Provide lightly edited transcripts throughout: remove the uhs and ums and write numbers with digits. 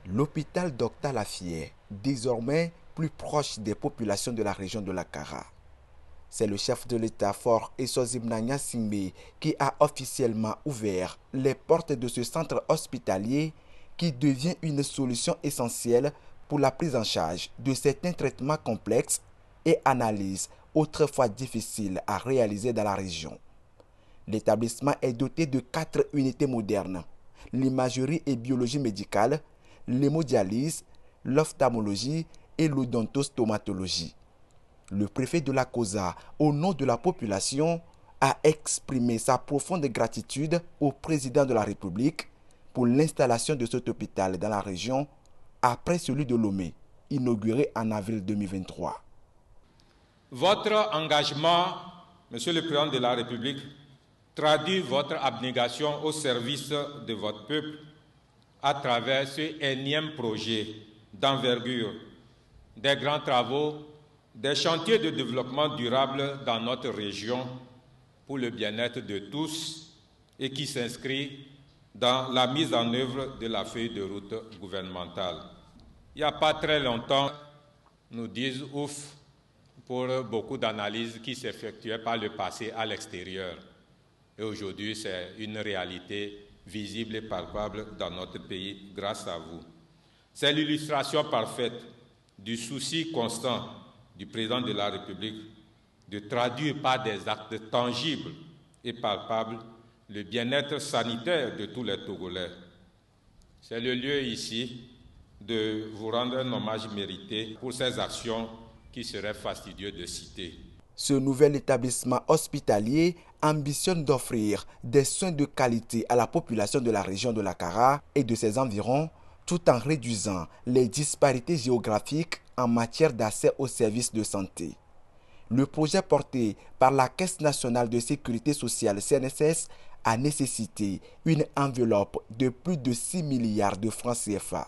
L'hôpital Dr Lafayette, désormais plus proche des populations de la région de la Kara. C'est le chef de l'État Faure Essoziemnanya Singbe qui a officiellement ouvert les portes de ce centre hospitalier qui devient une solution essentielle pour la prise en charge de certains traitements complexes et analyses autrefois difficiles à réaliser dans la région. L'établissement est doté de 4 unités modernes: l'imagerie et biologie médicale, l'hémodialyse, l'ophtalmologie et l'odontostomatologie. Le préfet de la COSA, au nom de la population, a exprimé sa profonde gratitude au président de la République pour l'installation de cet hôpital dans la région après celui de Lomé, inauguré en avril 2023. Votre engagement, Monsieur le Président de la République, traduit votre abnégation au service de votre peuple à travers ce énième projet d'envergure, des grands travaux, des chantiers de développement durable dans notre région pour le bien-être de tous et qui s'inscrit dans la mise en œuvre de la feuille de route gouvernementale. Il n'y a pas très longtemps, nous disent ouf pour beaucoup d'analyses qui s'effectuaient par le passé à l'extérieur. Et aujourd'hui, c'est une réalité visible et palpable dans notre pays grâce à vous. C'est l'illustration parfaite du souci constant du président de la République de traduire par des actes tangibles et palpables le bien-être sanitaire de tous les Togolais. C'est le lieu ici de vous rendre un hommage mérité pour ces actions qui seraient fastidieux de citer. Ce nouvel établissement hospitalier ambitionne d'offrir des soins de qualité à la population de la région de la Kara et de ses environs, tout en réduisant les disparités géographiques en matière d'accès aux services de santé. Le projet porté par la Caisse nationale de sécurité sociale CNSS a nécessité une enveloppe de plus de 6 milliards de francs CFA.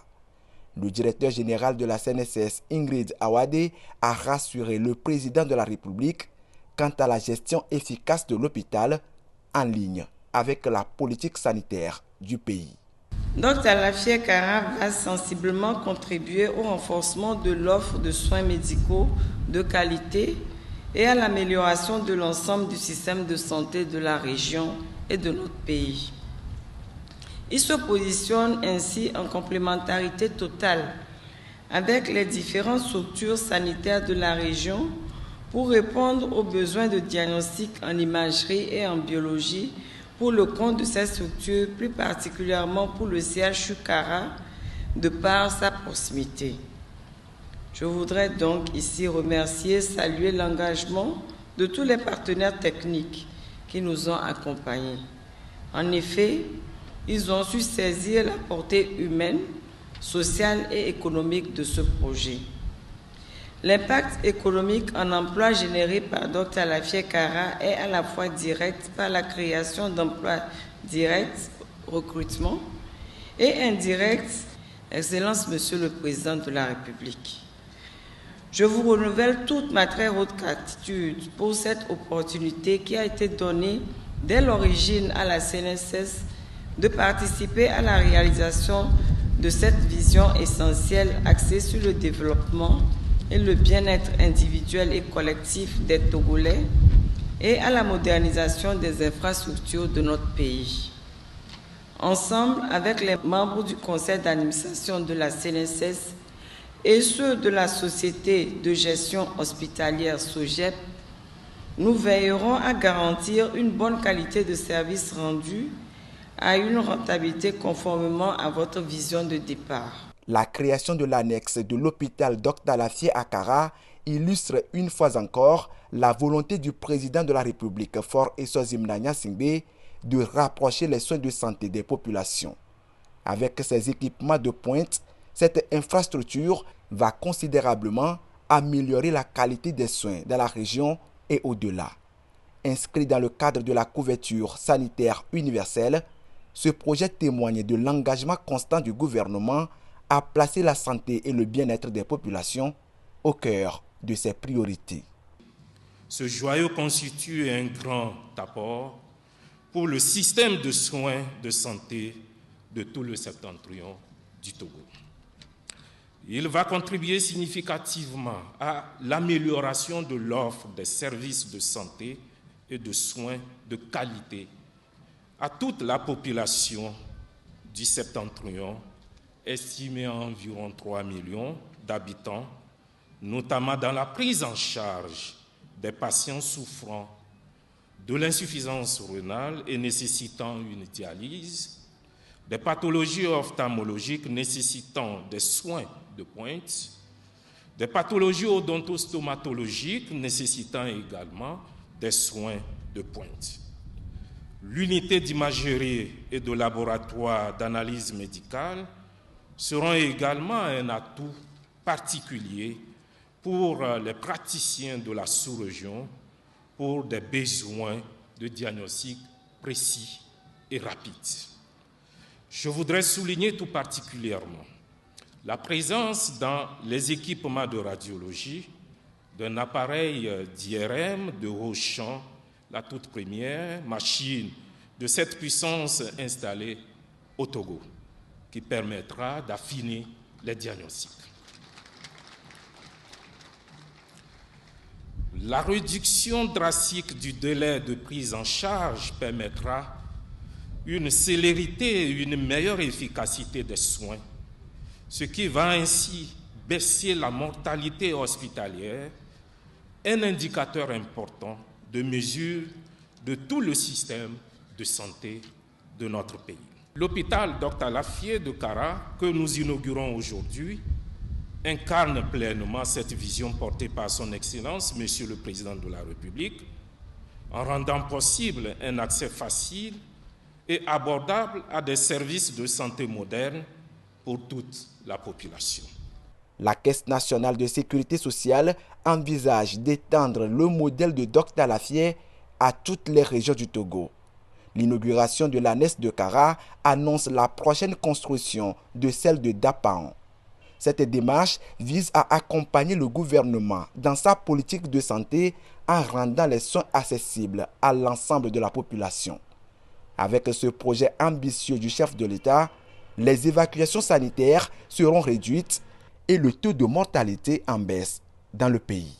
Le directeur général de la CNSS, Ingrid Awade, a rassuré le président de la République quant à la gestion efficace de l'hôpital en ligne avec la politique sanitaire du pays. Dr Lafayette Kara va sensiblement contribuer au renforcement de l'offre de soins médicaux de qualité et à l'amélioration de l'ensemble du système de santé de la région et de notre pays. Il se positionne ainsi en complémentarité totale avec les différentes structures sanitaires de la région pour répondre aux besoins de diagnostic en imagerie et en biologie pour le compte de ces structures, plus particulièrement pour le CHU Kara, de par sa proximité. Je voudrais donc ici remercier et saluer l'engagement de tous les partenaires techniques qui nous ont accompagnés. En effet, ils ont su saisir la portée humaine, sociale et économique de ce projet. L'impact économique en emploi généré par Dr Lafayette Kara est à la fois direct par la création d'emplois directs, recrutement, et indirect, Excellence Monsieur le Président de la République. Je vous renouvelle toute ma très haute gratitude pour cette opportunité qui a été donnée dès l'origine à la CNSS de participer à la réalisation de cette vision essentielle axée sur le développement et le bien-être individuel et collectif des Togolais et à la modernisation des infrastructures de notre pays. Ensemble, avec les membres du conseil d'administration de la CNSS et ceux de la société de gestion hospitalière SOGEP, nous veillerons à garantir une bonne qualité de service rendu à une rentabilité conformément à votre vision de départ. La création de l'annexe de l'hôpital Dr Lafayette à Kara illustre une fois encore la volonté du président de la République, Faure Essoziemnanya Singbe, de rapprocher les soins de santé des populations. Avec ses équipements de pointe, cette infrastructure va considérablement améliorer la qualité des soins dans la région et au-delà. Inscrit dans le cadre de la couverture sanitaire universelle, ce projet témoigne de l'engagement constant du gouvernement à placer la santé et le bien-être des populations au cœur de ses priorités. Ce joyau constitue un grand apport pour le système de soins de santé de tout le septentrion du Togo. Il va contribuer significativement à l'amélioration de l'offre des services de santé et de soins de qualité à toute la population du septentrion, estimée à environ 3 millions d'habitants, notamment dans la prise en charge des patients souffrant de l'insuffisance rénale et nécessitant une dialyse, des pathologies ophtalmologiques nécessitant des soins de pointe, des pathologies odontostomatologiques nécessitant également des soins de pointe. L'unité d'imagerie et de laboratoire d'analyse médicale seront également un atout particulier pour les praticiens de la sous-région pour des besoins de diagnostic précis et rapides. Je voudrais souligner tout particulièrement la présence dans les équipements de radiologie d'un appareil d'IRM de haut champ, la toute première machine de cette puissance installée au Togo, qui permettra d'affiner les diagnostics. La réduction drastique du délai de prise en charge permettra une célérité et une meilleure efficacité des soins, ce qui va ainsi baisser la mortalité hospitalière, un indicateur important de mesure de tout le système de santé de notre pays. L'hôpital Dr Laffié de Kara, que nous inaugurons aujourd'hui, incarne pleinement cette vision portée par son Excellence, Monsieur le Président de la République, en rendant possible un accès facile et abordable à des services de santé modernes pour toute la population. La Caisse nationale de sécurité sociale envisage d'étendre le modèle de Dr Laffié à toutes les régions du Togo. L'inauguration de l'ANES de Kara annonce la prochaine construction de celle de Dapan. Cette démarche vise à accompagner le gouvernement dans sa politique de santé en rendant les soins accessibles à l'ensemble de la population. Avec ce projet ambitieux du chef de l'État, les évacuations sanitaires seront réduites et le taux de mortalité en baisse dans le pays.